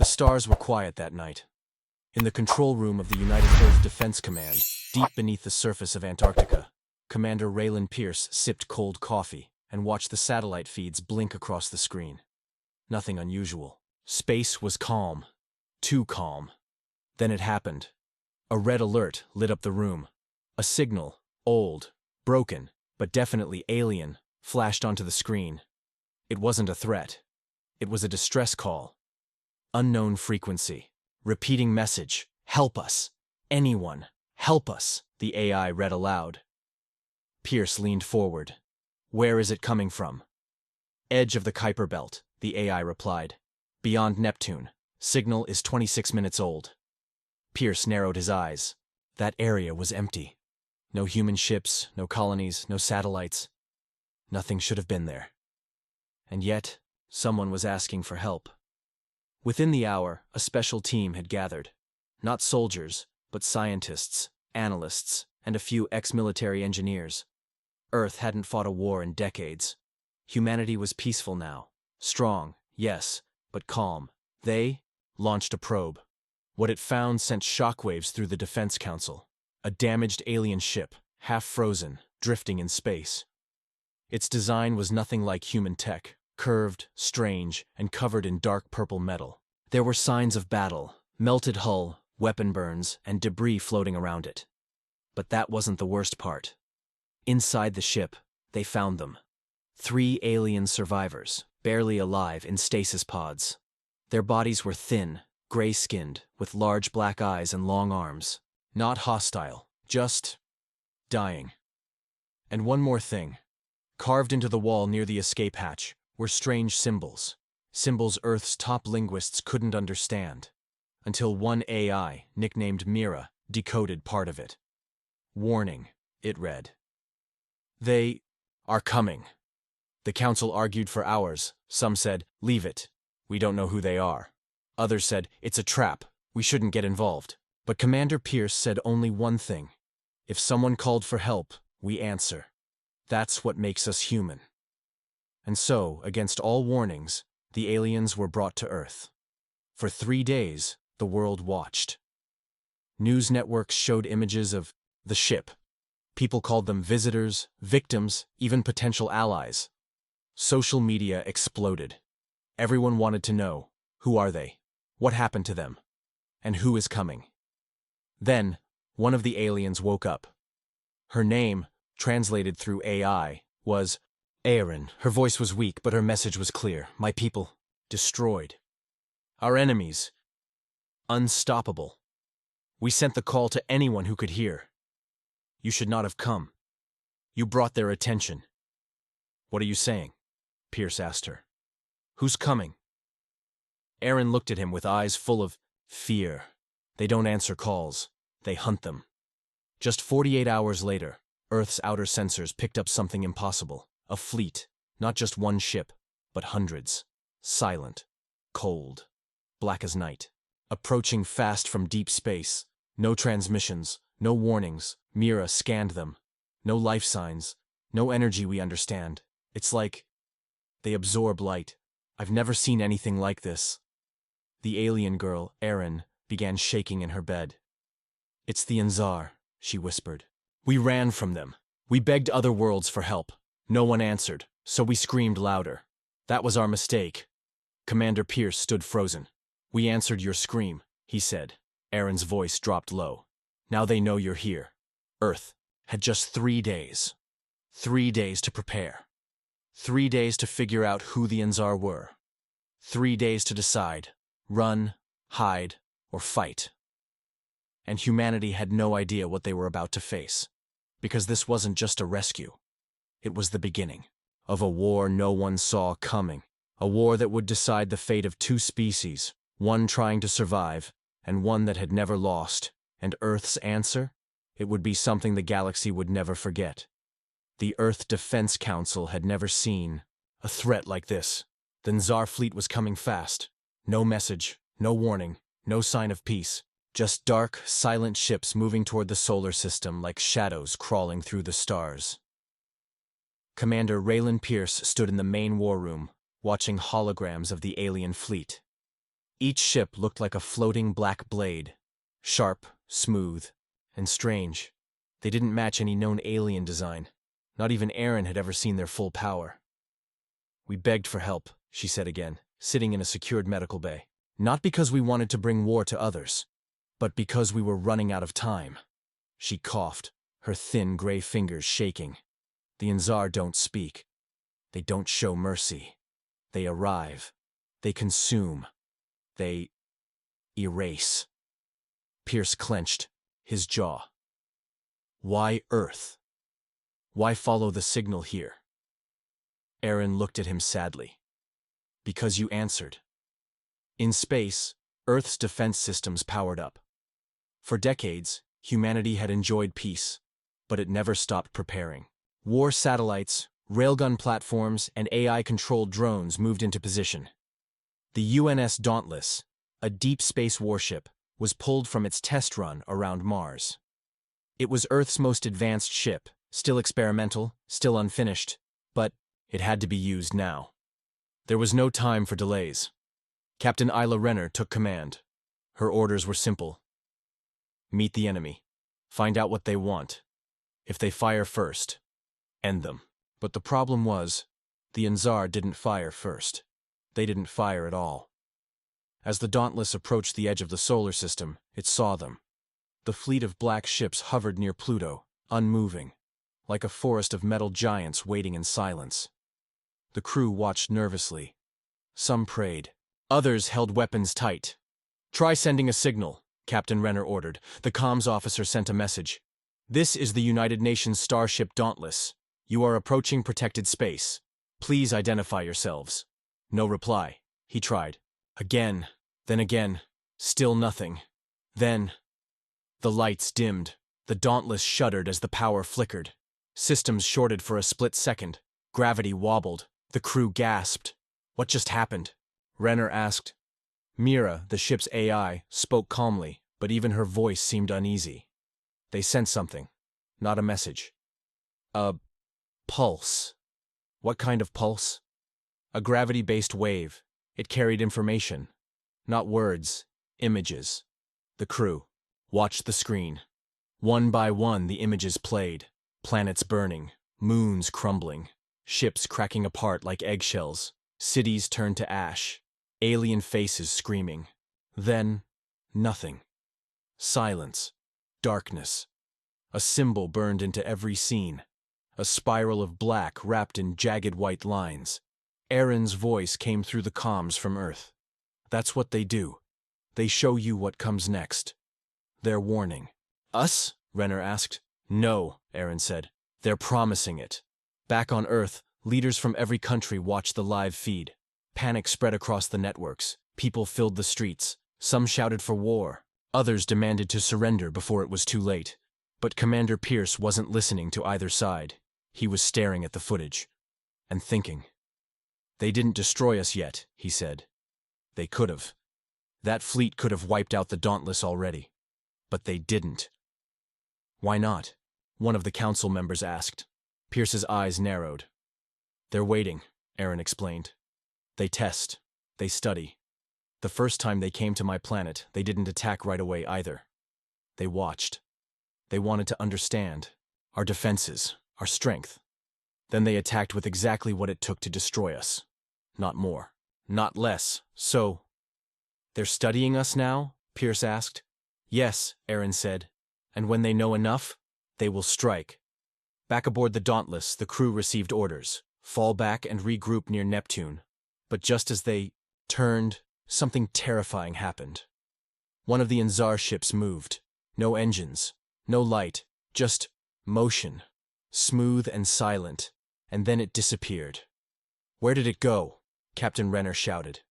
The stars were quiet that night. In the control room of the United Earth Defense Command, deep beneath the surface of Antarctica, Commander Raylan Pierce sipped cold coffee and watched the satellite feeds blink across the screen. Nothing unusual. Space was calm. Too calm. Then it happened. A red alert lit up the room. A signal, old, broken, but definitely alien, flashed onto the screen. It wasn't a threat. It was a distress call. Unknown frequency. Repeating message. Help us. Anyone. Help us, the AI read aloud. Pierce leaned forward. Where is it coming from? Edge of the Kuiper Belt, the AI replied. Beyond Neptune. Signal is 26 minutes old. Pierce narrowed his eyes. That area was empty. No human ships, no colonies, no satellites. Nothing should have been there. And yet, someone was asking for help. Within the hour, a special team had gathered. Not soldiers, but scientists, analysts, and a few ex-military engineers. Earth hadn't fought a war in decades. Humanity was peaceful now. Strong, yes, but calm. They launched a probe. What it found sent shockwaves through the Defense Council. A damaged alien ship, half-frozen, drifting in space. Its design was nothing like human tech, curved, strange, and covered in dark purple metal. There were signs of battle, melted hull, weapon burns, and debris floating around it. But that wasn't the worst part. Inside the ship, they found them. 3 alien survivors, barely alive in stasis pods. Their bodies were thin, gray-skinned, with large black eyes and long arms. Not hostile, just dying. And one more thing. Carved into the wall near the escape hatch were strange symbols. Symbols Earth's top linguists couldn't understand. Until one AI, nicknamed Mira, decoded part of it. Warning, it read. They are coming. The council argued for hours. Some said, leave it. We don't know who they are. Others said, it's a trap. We shouldn't get involved. But Commander Pierce said only one thing. If someone called for help, we answer. That's what makes us human. And so, against all warnings, the aliens were brought to Earth. For 3 days, the world watched. News networks showed images of the ship. People called them visitors, victims, even potential allies. Social media exploded. Everyone wanted to know, who are they? What happened to them? And who is coming? Then, one of the aliens woke up. Her name, translated through AI, was Aaron. Her voice was weak, but her message was clear. My people, destroyed. Our enemies, unstoppable. We sent the call to anyone who could hear. You should not have come. You brought their attention. What are you saying? Pierce asked her. Who's coming? Aaron looked at him with eyes full of fear. They don't answer calls. They hunt them. Just 48 hours later, Earth's outer sensors picked up something impossible. A fleet, not just one ship, but hundreds. Silent, cold, black as night. Approaching fast from deep space. No transmissions, no warnings. Mira scanned them. No life signs, no energy we understand. It's like they absorb light. I've never seen anything like this. The alien girl, Erin, began shaking in her bed. It's the Anzar, she whispered. We ran from them. We begged other worlds for help. No one answered, so we screamed louder. That was our mistake. Commander Pierce stood frozen. We answered your scream, he said. Erin's voice dropped low. Now they know you're here. Earth had just 3 days. 3 days to prepare. 3 days to figure out who the Anzar were. 3 days to decide, run, hide, or fight. And humanity had no idea what they were about to face. Because this wasn't just a rescue. It was the beginning of a war no one saw coming. A war that would decide the fate of 2 species, one trying to survive, and one that had never lost. And Earth's answer? It would be something the galaxy would never forget. The Earth Defense Council had never seen a threat like this. The Anzar fleet was coming fast. No message, no warning, no sign of peace. Just dark, silent ships moving toward the solar system like shadows crawling through the stars. Commander Raylan Pierce stood in the main war room, watching holograms of the alien fleet. Each ship looked like a floating black blade, sharp, smooth, and strange. They didn't match any known alien design. Not even Aaron had ever seen their full power. We begged for help, she said again, sitting in a secured medical bay. Not because we wanted to bring war to others, but because we were running out of time. She coughed, her thin gray fingers shaking. The Inzar don't speak. They don't show mercy. They arrive. They consume. They erase. Pierce clenched, his jaw. Why Earth? Why follow the signal here? Aaron looked at him sadly. Because you answered. In space, Earth's defense systems powered up. For decades, humanity had enjoyed peace, but it never stopped preparing. War satellites, railgun platforms, and AI-controlled drones moved into position. The UNS Dauntless, a deep space warship, was pulled from its test run around Mars. It was Earth's most advanced ship, still experimental, still unfinished, but it had to be used now. There was no time for delays. Captain Isla Renner took command. Her orders were simple. Meet the enemy. Find out what they want. If they fire first, end them. But the problem was, the Inzar didn't fire first. They didn't fire at all. As the Dauntless approached the edge of the solar system, it saw them. The fleet of black ships hovered near Pluto, unmoving, like a forest of metal giants waiting in silence. The crew watched nervously. Some prayed. Others held weapons tight. Try sending a signal, Captain Renner ordered. The comms officer sent a message. This is the United Nations starship Dauntless. You are approaching protected space. Please identify yourselves. No reply. He tried. Again, then again. Still nothing. Then, the lights dimmed. The Dauntless shuddered as the power flickered. Systems shorted for a split second. Gravity wobbled. The crew gasped. What just happened? Renner asked. Mira, the ship's AI, spoke calmly, but even her voice seemed uneasy. They sent something. Not a message. A pulse. What kind of pulse? A gravity-based wave. It carried information. Not words. Images. The crew watched the screen. One by one the images played. Planets burning. Moons crumbling. Ships cracking apart like eggshells. Cities turned to ash. Alien faces screaming. Then, nothing. Silence. Darkness. A symbol burned into every scene. A spiral of black wrapped in jagged white lines. Aaron's voice came through the comms from Earth. That's what they do. They show you what comes next. They're warning. Us? Renner asked. No, Aaron said. They're promising it. Back on Earth, leaders from every country watched the live feed. Panic spread across the networks. People filled the streets. Some shouted for war. Others demanded to surrender before it was too late. But Commander Pierce wasn't listening to either side. He was staring at the footage. And thinking. They didn't destroy us yet, he said. They could have. That fleet could have wiped out the Dauntless already. But they didn't. Why not? One of the council members asked. Pierce's eyes narrowed. They're waiting, Aaron explained. They test. They study. The first time they came to my planet, they didn't attack right away either. They watched. They wanted to understand our defenses, our strength. Then they attacked with exactly what it took to destroy us. Not more. Not less. So, they're studying us now? Pierce asked. Yes, Aaron said. And when they know enough, they will strike. Back aboard the Dauntless, the crew received orders. Fall back and regroup near Neptune. But just as they turned, something terrifying happened. One of the Inzar ships moved. No engines, no light, just motion. Smooth and silent. And then it disappeared. Where did it go? Captain Renner shouted.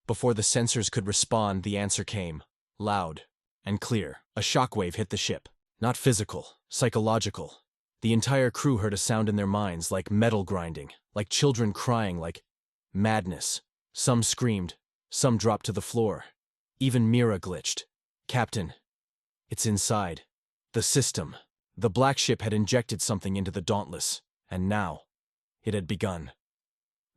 Before the sensors could respond, the answer came. Loud and clear. A shockwave hit the ship. Not physical, psychological. The entire crew heard a sound in their minds, like metal grinding, like children crying, like madness. Some screamed. Some dropped to the floor. Even Mira glitched. Captain, it's inside. The system. The black ship had injected something into the Dauntless, and now it had begun.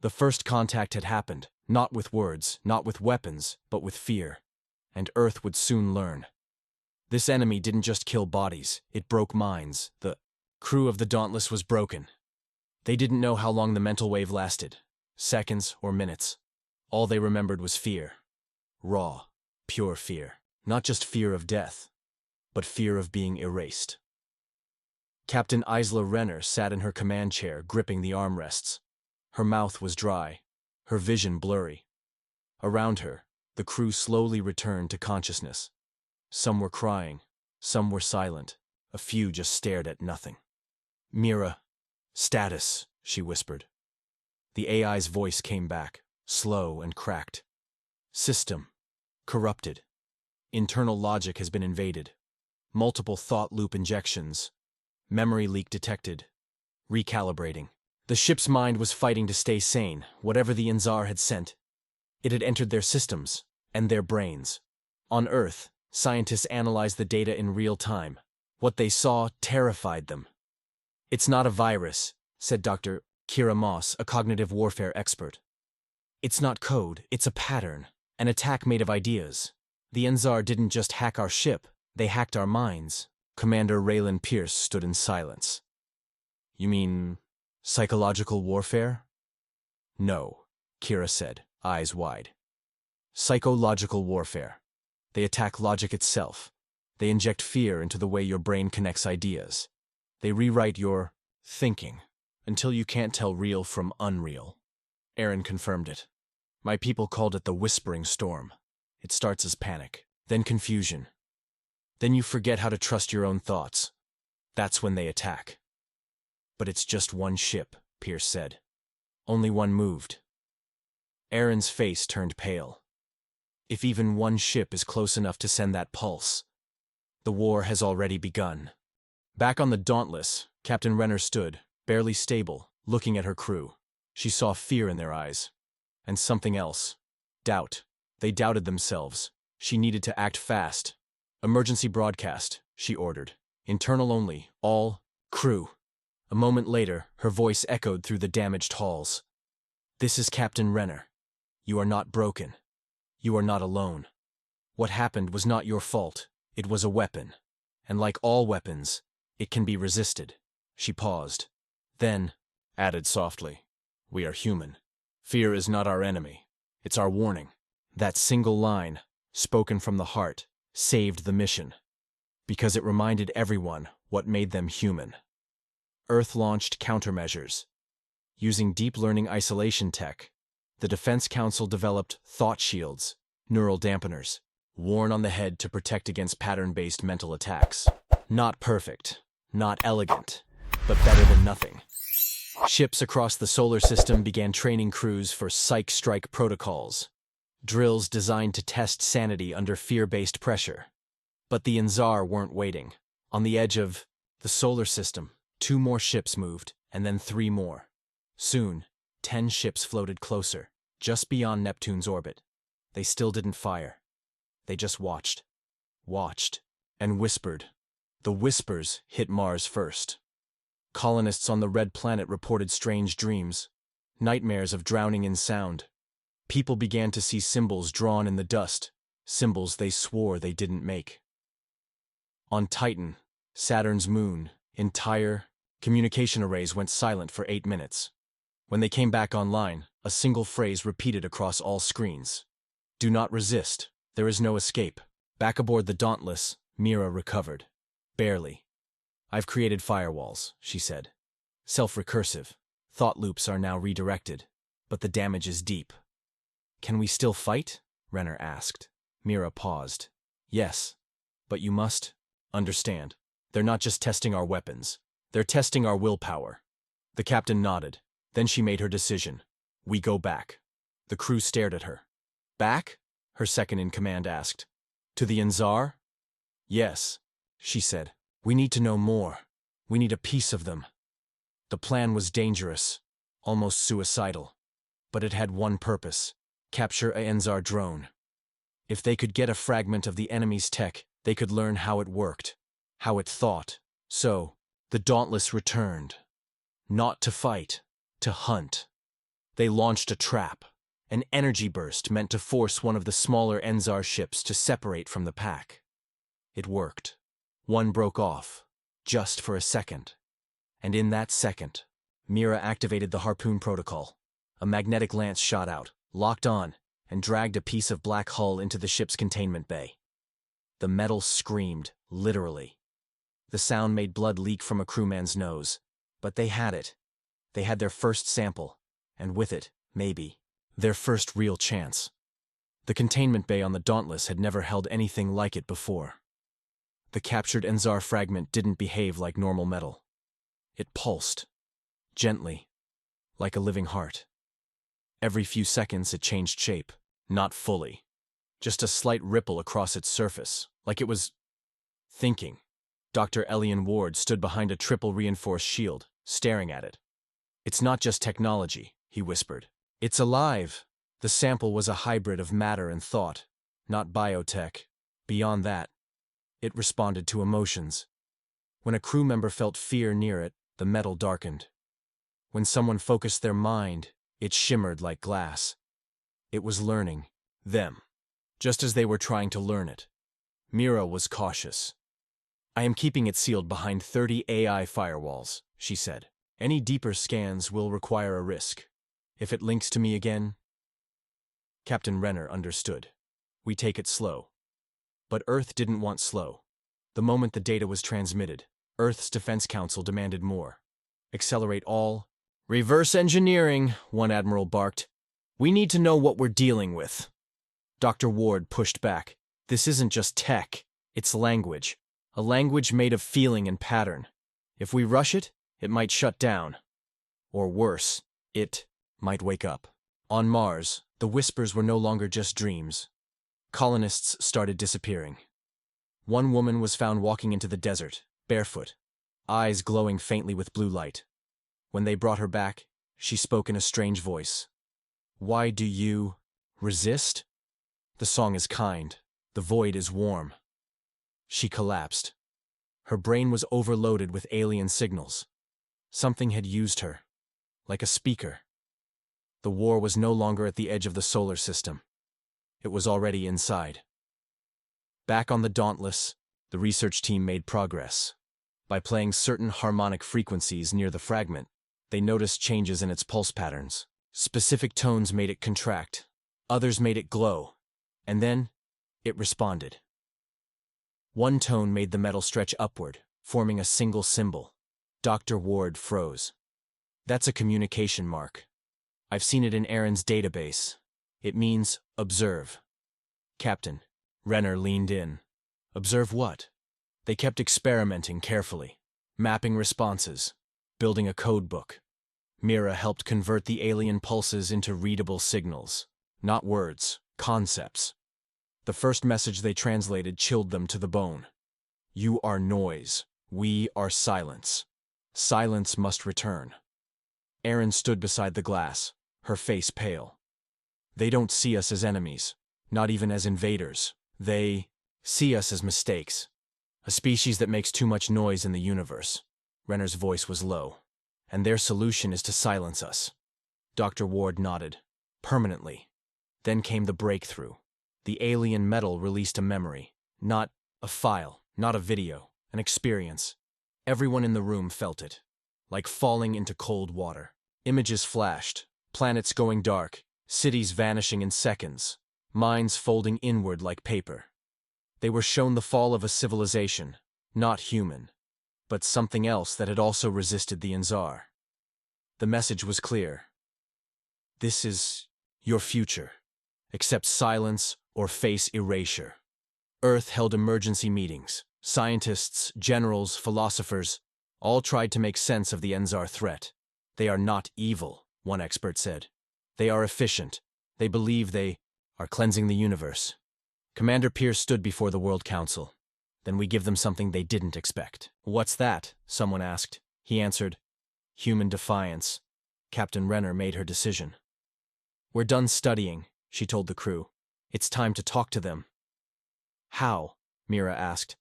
The first contact had happened. Not with words, not with weapons, but with fear. And Earth would soon learn. This enemy didn't just kill bodies, it broke minds. The crew of the Dauntless was broken. They didn't know how long the mental wave lasted, seconds or minutes. All they remembered was fear. Raw, pure fear. Not just fear of death, but fear of being erased. Captain Isla Renner sat in her command chair, gripping the armrests. Her mouth was dry, her vision blurry. Around her, the crew slowly returned to consciousness. Some were crying, some were silent, a few just stared at nothing. "Mira, status," she whispered. The AI's voice came back, slow and cracked. "System, corrupted. Internal logic has been invaded. Multiple thought loop injections. Memory leak detected. Recalibrating." The ship's mind was fighting to stay sane, whatever the Inzar had sent. It had entered their systems, and their brains. On Earth, scientists analyzed the data in real time. What they saw terrified them. "It's not a virus," said Dr. Kira Moss, a cognitive warfare expert. "It's not code, it's a pattern, an attack made of ideas. The Inzar didn't just hack our ship, they hacked our minds." Commander Raylan Pierce stood in silence. "You mean psychological warfare?" "No," Kira said, eyes wide. "Psychological warfare. They attack logic itself. They inject fear into the way your brain connects ideas. They rewrite your thinking until you can't tell real from unreal." Aaron confirmed it. "My people called it the Whispering Storm. It starts as panic, then confusion. Then you forget how to trust your own thoughts. That's when they attack." "But it's just one ship," Pierce said. "Only one moved." Aaron's face turned pale. "If even one ship is close enough to send that pulse, the war has already begun." Back on the Dauntless, Captain Renner stood, barely stable, looking at her crew. She saw fear in their eyes. And something else. Doubt. They doubted themselves. She needed to act fast. "Emergency broadcast," she ordered. "Internal only, all crew." A moment later, her voice echoed through the damaged halls. "This is Captain Renner. You are not broken. You are not alone. What happened was not your fault. It was a weapon. And like all weapons, it can be resisted." She paused. Then added softly, "We are human. Fear is not our enemy. It's our warning." That single line, spoken from the heart, saved the mission. Because it reminded everyone what made them human. Earth launched countermeasures. Using deep learning isolation tech, the Defense Council developed thought shields, neural dampeners, worn on the head to protect against pattern-based mental attacks. Not perfect, not elegant, but better than nothing. Ships across the solar system began training crews for psych strike protocols, drills designed to test sanity under fear-based pressure. But the Inzar weren't waiting. On the edge of the solar system, 2 more ships moved, and then 3 more. Soon, 10 ships floated closer, just beyond Neptune's orbit. They still didn't fire. They just watched, and whispered. The whispers hit Mars first. Colonists on the Red Planet reported strange dreams, nightmares of drowning in sound. People began to see symbols drawn in the dust, symbols they swore they didn't make. On Titan, Saturn's moon, entire communication arrays went silent for 8 minutes. When they came back online, a single phrase repeated across all screens. "Do not resist. There is no escape." Back aboard the Dauntless, Mira recovered. Barely. "I've created firewalls," she said. "Self-recursive. Thought loops are now redirected, but the damage is deep." "Can we still fight?" Renner asked. Mira paused. "Yes, but you must understand. They're not just testing our weapons. They're testing our willpower." The captain nodded. Then she made her decision. "We go back." The crew stared at her. "Back?" her second-in-command asked. "To the Inzar?" "Yes," she said. "We need to know more. We need a piece of them." The plan was dangerous, almost suicidal. But it had one purpose: capture a Inzar drone. If they could get a fragment of the enemy's tech, they could learn how it worked, how it thought. So, the Dauntless returned. Not to fight, to hunt. They launched a trap. An energy burst meant to force one of the smaller Enzar ships to separate from the pack. It worked. One broke off, just for a second. And in that second, Mira activated the harpoon protocol. A magnetic lance shot out, locked on, and dragged a piece of black hull into the ship's containment bay. The metal screamed, literally. The sound made blood leak from a crewman's nose. But they had it. They had their first sample, and with it, maybe, their first real chance. The containment bay on the Dauntless had never held anything like it before. The captured Enzar fragment didn't behave like normal metal. It pulsed, gently, like a living heart. Every few seconds it changed shape, not fully. Just a slight ripple across its surface, like it was thinking. Dr. Elian Ward stood behind a triple-reinforced shield, staring at it. "It's not just technology," he whispered. "It's alive." The sample was a hybrid of matter and thought, not biotech. Beyond that, it responded to emotions. When a crew member felt fear near it, the metal darkened. When someone focused their mind, it shimmered like glass. It was learning them, just as they were trying to learn it. Mira was cautious. "I am keeping it sealed behind 30 AI firewalls," she said. "Any deeper scans will require a risk. If it links to me again—" Captain Renner understood. "We take it slow." But Earth didn't want slow. The moment the data was transmitted, Earth's Defense Council demanded more. "Accelerate all." "Reverse engineering," one admiral barked. "We need to know what we're dealing with." Dr. Ward pushed back. "This isn't just tech, it's language. A language made of feeling and pattern. If we rush it, it might shut down. Or worse, it might wake up." On Mars, the whispers were no longer just dreams. Colonists started disappearing. One woman was found walking into the desert, barefoot, eyes glowing faintly with blue light. When they brought her back, she spoke in a strange voice. "Why do you resist? The song is kind, the void is warm." She collapsed. Her brain was overloaded with alien signals. Something had used her, like a speaker. The war was no longer at the edge of the solar system. It was already inside. Back on the Dauntless, the research team made progress. By playing certain harmonic frequencies near the fragment, they noticed changes in its pulse patterns. Specific tones made it contract, others made it glow, and then it responded. One tone made the metal stretch upward, forming a single symbol. Dr. Ward froze. "That's a communication mark. I've seen it in Aaron's database. It means observe." "Captain." Renner leaned in. "Observe what?" They kept experimenting carefully, mapping responses, building a code book. Mira helped convert the alien pulses into readable signals, not words, concepts. The first message they translated chilled them to the bone. "You are noise. We are silence. Silence must return." Aaron stood beside the glass, her face pale. "They don't see us as enemies, not even as invaders. They see us as mistakes. A species that makes too much noise in the universe." Renner's voice was low. "And their solution is to silence us." Dr. Ward nodded. "Permanently." Then came the breakthrough. The alien metal released a memory. Not a file, not a video, an experience. Everyone in the room felt it, like falling into cold water. Images flashed, planets going dark, cities vanishing in seconds, minds folding inward like paper. They were shown the fall of a civilization, not human, but something else that had also resisted the Enzar. The message was clear. "This is your future. Accept silence or face erasure." Earth held emergency meetings. Scientists, generals, philosophers, all tried to make sense of the Enzar threat. "They are not evil," one expert said. "They are efficient. They believe they are cleansing the universe." Commander Pierce stood before the World Council. "Then we give them something they didn't expect." "What's that?" someone asked. He answered, "Human defiance." Captain Renner made her decision. "We're done studying," she told the crew. "It's time to talk to them." "How?" Mira asked.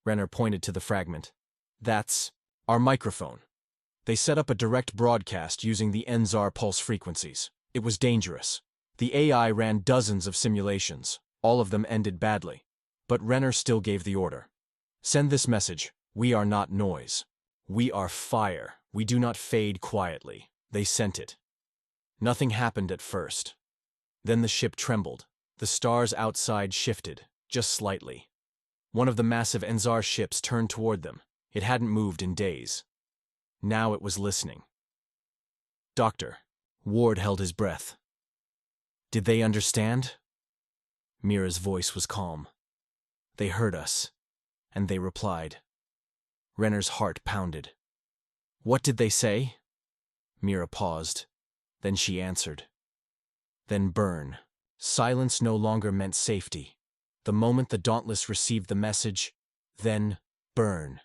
Renner pointed to the fragment. "That's our microphone." They set up a direct broadcast using the Enzar pulse frequencies. It was dangerous. The AI ran dozens of simulations. All of them ended badly. But Renner still gave the order. Send this message. We are not noise. We are fire. We do not fade quietly. They sent it. Nothing happened at first. Then the ship trembled. The stars outside shifted, just slightly. One of the massive Enzar ships turned toward them. It hadn't moved in days. Now it was listening. Doctor. Ward held his breath. Did they understand? Mira's voice was calm. They heard us, and they replied. Renner's heart pounded. What did they say? Mira paused. Then she answered. Then burn. Silence no longer meant safety. The moment the Dauntless received the message, then burn.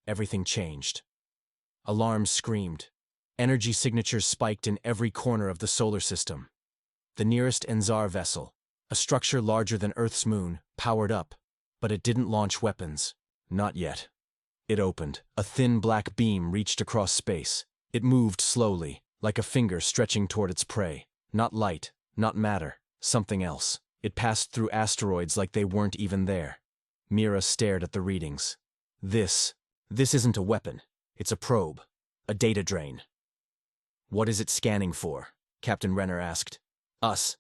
Everything changed. Alarms screamed. Energy signatures spiked in every corner of the solar system. The nearest Enzar vessel, a structure larger than Earth's moon, powered up, but it didn't launch weapons. Not yet. It opened. A thin black beam reached across space. It moved slowly, like a finger stretching toward its prey. Not light, not matter, something else. It passed through asteroids like they weren't even there. Mira stared at the readings. This isn't a weapon. It's a probe. A data drain. What is it scanning for? Captain Renner asked. Us.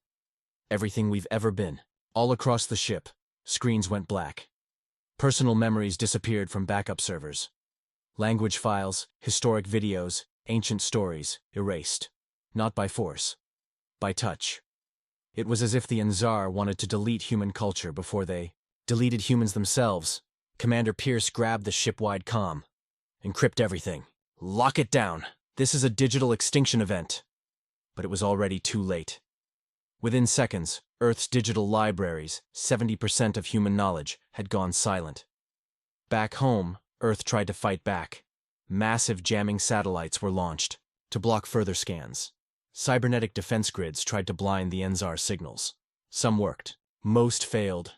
Everything we've ever been. All across the ship, screens went black. Personal memories disappeared from backup servers. Language files, historic videos, ancient stories, erased. Not by force. By touch. It was as if the Enzar wanted to delete human culture before they deleted humans themselves. Commander Pierce grabbed the ship-wide comm. Encrypt everything. Lock it down. This is a digital extinction event. But it was already too late. Within seconds, Earth's digital libraries, 70% of human knowledge, had gone silent. Back home, Earth tried to fight back. Massive jamming satellites were launched to block further scans. Cybernetic defense grids tried to blind the Enzar signals. Some worked. Most failed.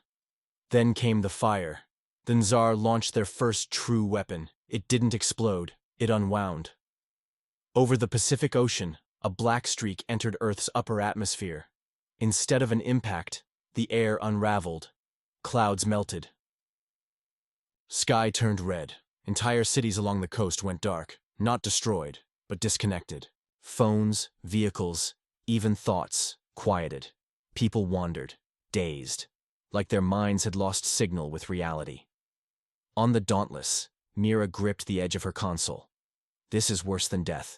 Then came the fire. The Enzar launched their first true weapon. It didn't explode. It unwound. Over the Pacific Ocean, a black streak entered Earth's upper atmosphere. Instead of an impact, the air unraveled. Clouds melted. Sky turned red. Entire cities along the coast went dark. Not destroyed, but disconnected. Phones, vehicles, even thoughts, quieted. People wandered, dazed, like their minds had lost signal with reality. On the Dauntless, Mira gripped the edge of her console. This is worse than death.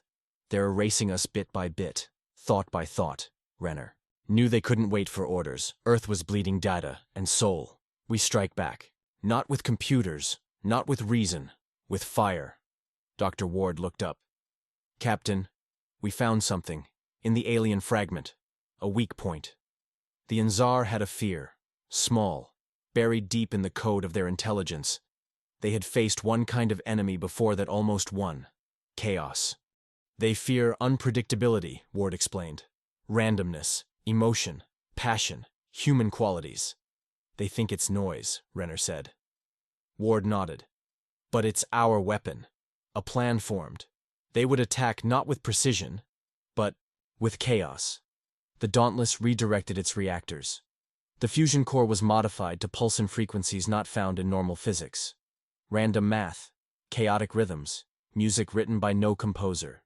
They're erasing us bit by bit, thought by thought, Renner. Knew they couldn't wait for orders. Earth was bleeding data and soul. We strike back. Not with computers, not with reason, with fire. Dr. Ward looked up. Captain, we found something. In the alien fragment. A weak point. The Enzar had a fear. Small. Buried deep in the code of their intelligence. They had faced one kind of enemy before that almost won. Chaos. They fear unpredictability, Ward explained. Randomness. Emotion, passion, human qualities. They think it's noise, Renner said. Ward nodded. But it's our weapon. A plan formed. They would attack not with precision, but with chaos. The Dauntless redirected its reactors. The fusion core was modified to pulse in frequencies not found in normal physics. Random math, chaotic rhythms, music written by no composer.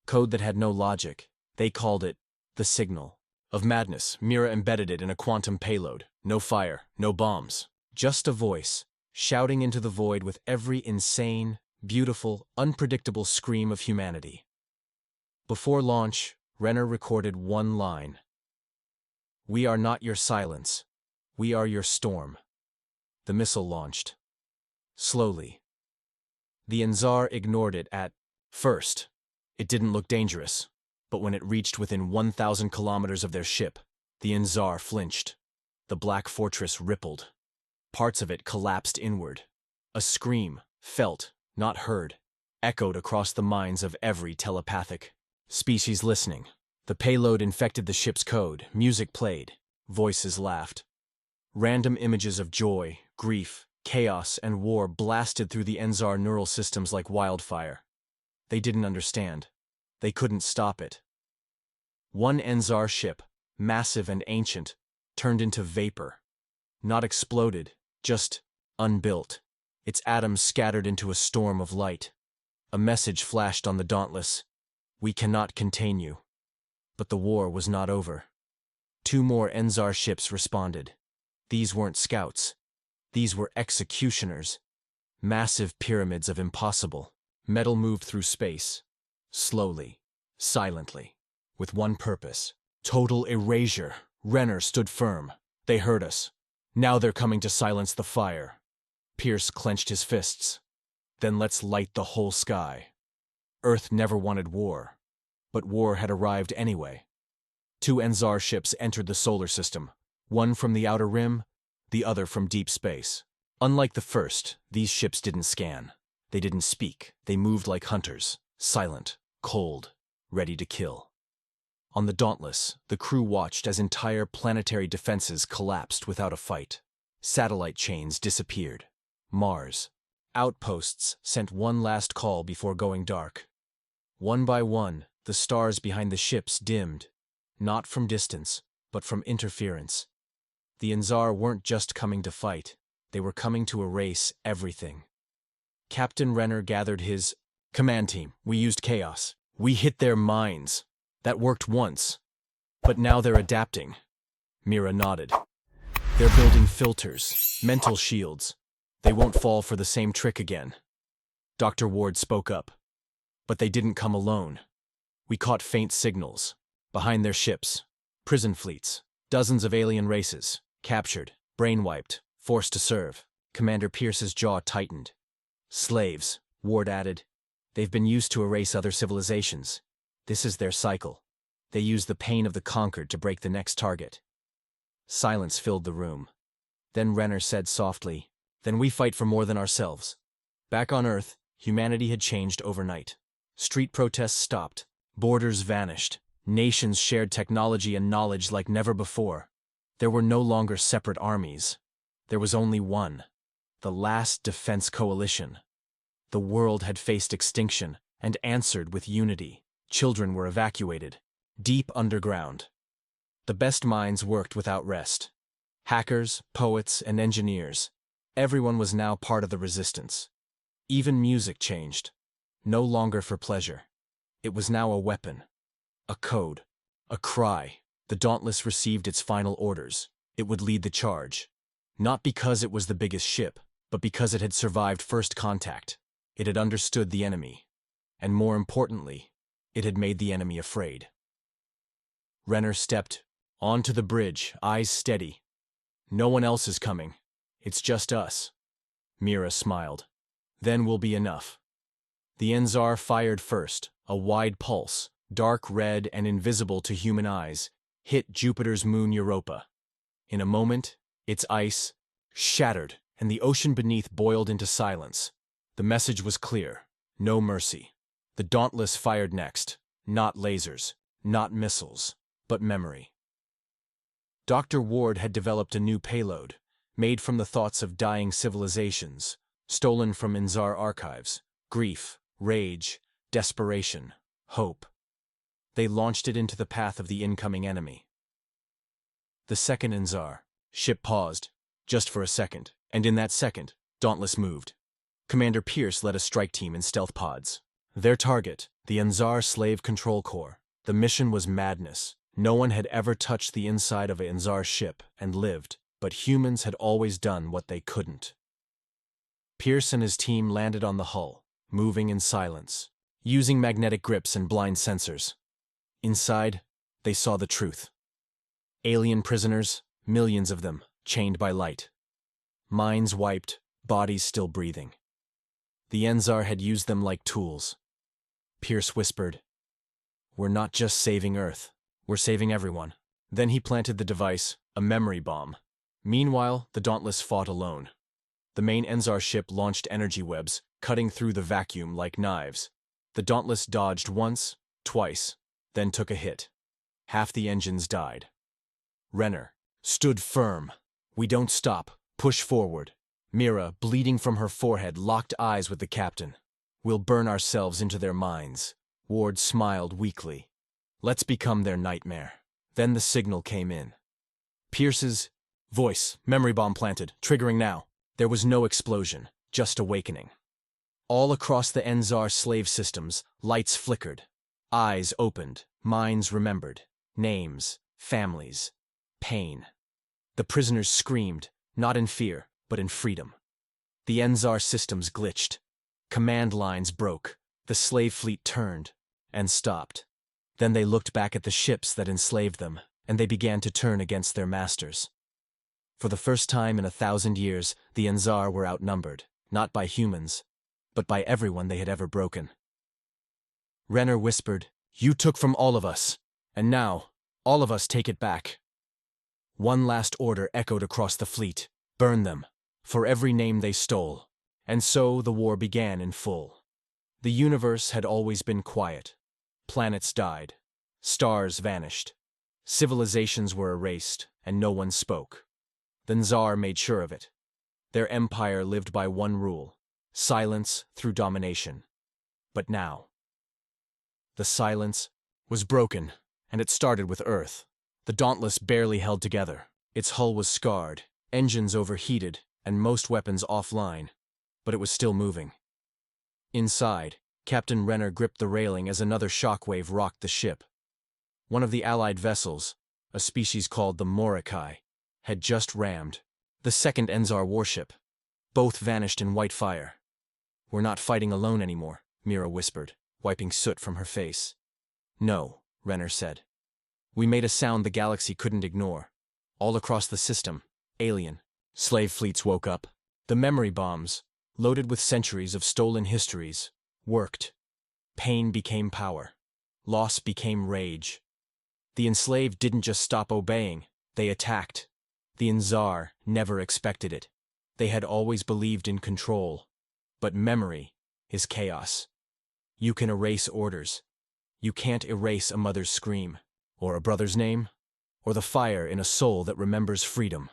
Code that had no logic. They called it the signal. Of madness, Mira embedded it in a quantum payload. No fire, no bombs. Just a voice, shouting into the void with every insane, beautiful, unpredictable scream of humanity. Before launch, Renner recorded one line. We are not your silence. We are your storm. The missile launched. Slowly. The Enzar ignored it at first. It didn't look dangerous. But when it reached within 1,000 kilometers of their ship, the Enzar flinched. The black fortress rippled. Parts of it collapsed inward. A scream, felt, not heard, echoed across the minds of every telepathic species listening. The payload infected the ship's code, music played, voices laughed. Random images of joy, grief, chaos, and war blasted through the Enzar neural systems like wildfire. They didn't understand. They couldn't stop it. One Enzar ship, massive and ancient, turned into vapor. Not exploded, just unbuilt. Its atoms scattered into a storm of light. A message flashed on the Dauntless. We cannot contain you. But the war was not over. 2 more Enzar ships responded. These weren't scouts. These were executioners. Massive pyramids of impossible. Metal moved through space. Slowly. Silently. With one purpose. Total erasure. Renner stood firm. They heard us. Now they're coming to silence the fire. Pierce clenched his fists. Then let's light the whole sky. Earth never wanted war. But war had arrived anyway. 2 Enzar ships entered the solar system. One from the outer rim, the other from deep space. Unlike the first, these ships didn't scan. They didn't speak. They moved like hunters. Silent, cold, ready to kill. On the Dauntless, the crew watched as entire planetary defenses collapsed without a fight. Satellite chains disappeared. Mars. Outposts sent one last call before going dark. One by one, the stars behind the ships dimmed. Not from distance, but from interference. The Enzar weren't just coming to fight. They were coming to erase everything. Captain Renner gathered his command team. We used chaos. We hit their minds. That worked once. But now they're adapting. Mira nodded. They're building filters, mental shields. They won't fall for the same trick again. Dr. Ward spoke up. But they didn't come alone. We caught faint signals. Behind their ships. Prison fleets. Dozens of alien races. Captured. Brainwiped. Forced to serve. Commander Pierce's jaw tightened. Slaves, Ward added. They've been used to erase other civilizations. This is their cycle. They use the pain of the conquered to break the next target. Silence filled the room. Then Renner said softly, Then we fight for more than ourselves. Back on Earth, humanity had changed overnight. Street protests stopped. Borders vanished. Nations shared technology and knowledge like never before. There were no longer separate armies. There was only one. The last defense coalition. The world had faced extinction and answered with unity. Children were evacuated. Deep underground. The best minds worked without rest. Hackers, poets, and engineers. Everyone was now part of the resistance. Even music changed. No longer for pleasure. It was now a weapon. A code. A cry. The Dauntless received its final orders. It would lead the charge. Not because it was the biggest ship, but because it had survived first contact. It had understood the enemy. And more importantly, it had made the enemy afraid. Renner stepped onto the bridge, eyes steady. No one else is coming. It's just us. Mira smiled. Then will be enough. The Enzar fired first, a wide pulse, dark red and invisible to human eyes, hit Jupiter's moon Europa. In a moment, its ice shattered, and the ocean beneath boiled into silence. The message was clear. No mercy. The Dauntless fired next. Not lasers, not missiles, but memory. Dr. Ward had developed a new payload, made from the thoughts of dying civilizations, stolen from Enzar archives. Grief, rage, desperation, hope. They launched it into the path of the incoming enemy. The second Enzar ship paused, just for a second, and in that second, Dauntless moved. Commander Pierce led a strike team in stealth pods. Their target, the Enzar Slave Control Corps. The mission was madness. No one had ever touched the inside of an Enzar ship and lived, but humans had always done what they couldn't. Pierce and his team landed on the hull, moving in silence, using magnetic grips and blind sensors. Inside, they saw the truth. Alien prisoners, millions of them, chained by light. Minds wiped, bodies still breathing. The Enzar had used them like tools. Pierce whispered, "We're not just saving Earth, we're saving everyone." Then he planted the device, a memory bomb. Meanwhile, the Dauntless fought alone. The main Enzar ship launched energy webs, cutting through the vacuum like knives. The Dauntless dodged once, twice, then took a hit. Half the engines died. Renner stood firm. "We don't stop. Push forward." Mira, bleeding from her forehead, locked eyes with the captain. "We'll burn ourselves into their minds." Ward smiled weakly. "Let's become their nightmare." Then the signal came in. Pierce's voice, memory bomb planted, triggering now. There was no explosion, just awakening. All across the Enzar slave systems, lights flickered. Eyes opened, minds remembered. Names, families, pain. The prisoners screamed, not in fear, but in freedom. The Enzar systems glitched. Command lines broke. The slave fleet turned and stopped. Then they looked back at the ships that enslaved them, and they began to turn against their masters. For the first time in 1,000 years, the Enzar were outnumbered, not by humans, but by everyone they had ever broken. Renner whispered, "You took from all of us, and now, all of us take it back." One last order echoed across the fleet, "Burn them, for every name they stole." And so the war began in full. The universe had always been quiet. Planets died. Stars vanished. Civilizations were erased, and no one spoke. The Nzar made sure of it. Their empire lived by one rule: silence through domination. But now, the silence was broken, and it started with Earth. The Dauntless barely held together. Its hull was scarred, engines overheated, and most weapons offline, but it was still moving. Inside, Captain Renner gripped the railing as another shockwave rocked the ship. One of the Allied vessels, a species called the Morikai, had just rammed. The second Enzar warship. Both vanished in white fire. "We're not fighting alone anymore," Mira whispered, wiping soot from her face. "No," Renner said. "We made a sound the galaxy couldn't ignore. All across the system, alien. Slave fleets woke up. The memory bombs, loaded with centuries of stolen histories, worked. Pain became power. Loss became rage. The enslaved didn't just stop obeying, they attacked. The Enzar never expected it. They had always believed in control. But memory is chaos. You can erase orders. You can't erase a mother's scream, or a brother's name, or the fire in a soul that remembers freedom.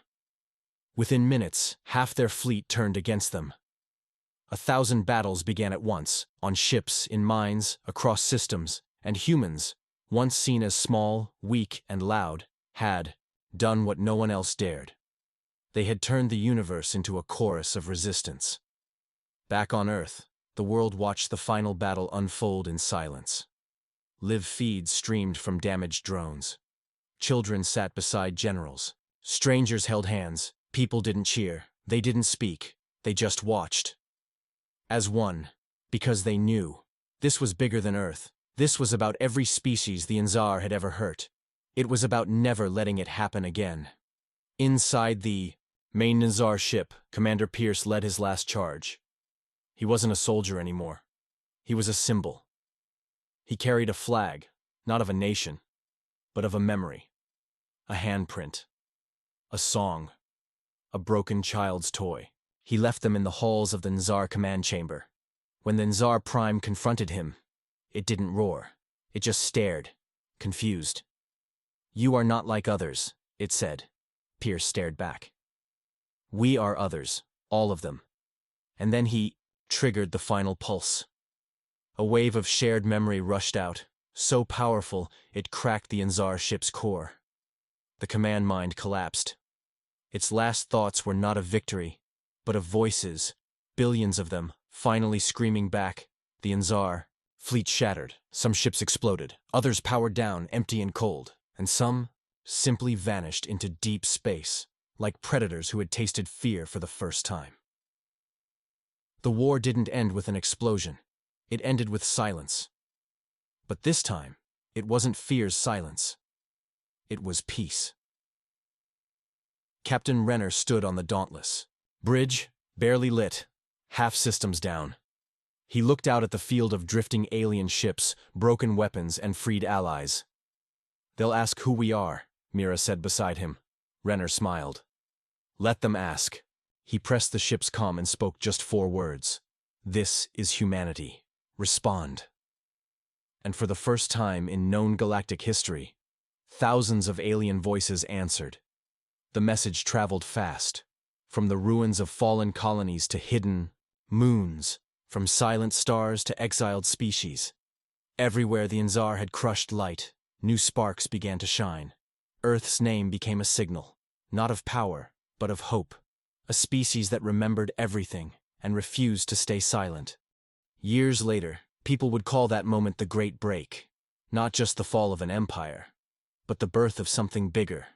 Within minutes, half their fleet turned against them. 1,000 battles began at once, on ships, in mines, across systems, and humans, once seen as small, weak, and loud, had done what no one else dared. They had turned the universe into a chorus of resistance. Back on Earth, the world watched the final battle unfold in silence. Live feeds streamed from damaged drones. Children sat beside generals. Strangers held hands. People didn't cheer. They didn't speak. They just watched. As one, because they knew. This was bigger than Earth. This was about every species the Enzar had ever hurt. It was about never letting it happen again. Inside the main Enzar ship, Commander Pierce led his last charge. He wasn't a soldier anymore. He was a symbol. He carried a flag, not of a nation, but of a memory. A handprint. A song. A broken child's toy. He left them in the halls of the Nzar command chamber. When the Nzar Prime confronted him, it didn't roar. It just stared, confused. "You are not like others," it said. Pierce stared back. "We are others, all of them." And then he triggered the final pulse. A wave of shared memory rushed out, so powerful it cracked the Enzar ship's core. The command mind collapsed. Its last thoughts were not of victory, but of voices, billions of them, finally screaming back. The Enzar fleet shattered. Some ships exploded, others powered down, empty and cold, and some simply vanished into deep space, like predators who had tasted fear for the first time. The war didn't end with an explosion. It ended with silence. But this time, it wasn't fear's silence. It was peace. Captain Renner stood on the Dauntless. Bridge, barely lit, half systems down. He looked out at the field of drifting alien ships, broken weapons, and freed allies. "They'll ask who we are," Mira said beside him. Renner smiled. "Let them ask." He pressed the ship's comm and spoke just 4 words. "This is humanity. Respond." And for the first time in known galactic history, thousands of alien voices answered. The message traveled fast, from the ruins of fallen colonies to hidden moons, from silent stars to exiled species. Everywhere the Enzar had crushed light, new sparks began to shine. Earth's name became a signal, not of power, but of hope. A species that remembered everything and refused to stay silent. Years later, people would call that moment the Great Break. Not just the fall of an empire, but the birth of something bigger.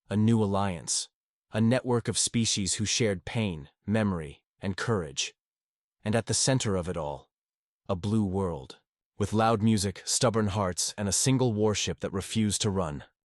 A new alliance. A network of species who shared pain, memory, and courage. And at the center of it all, a blue world. With loud music, stubborn hearts, and a single warship that refused to run.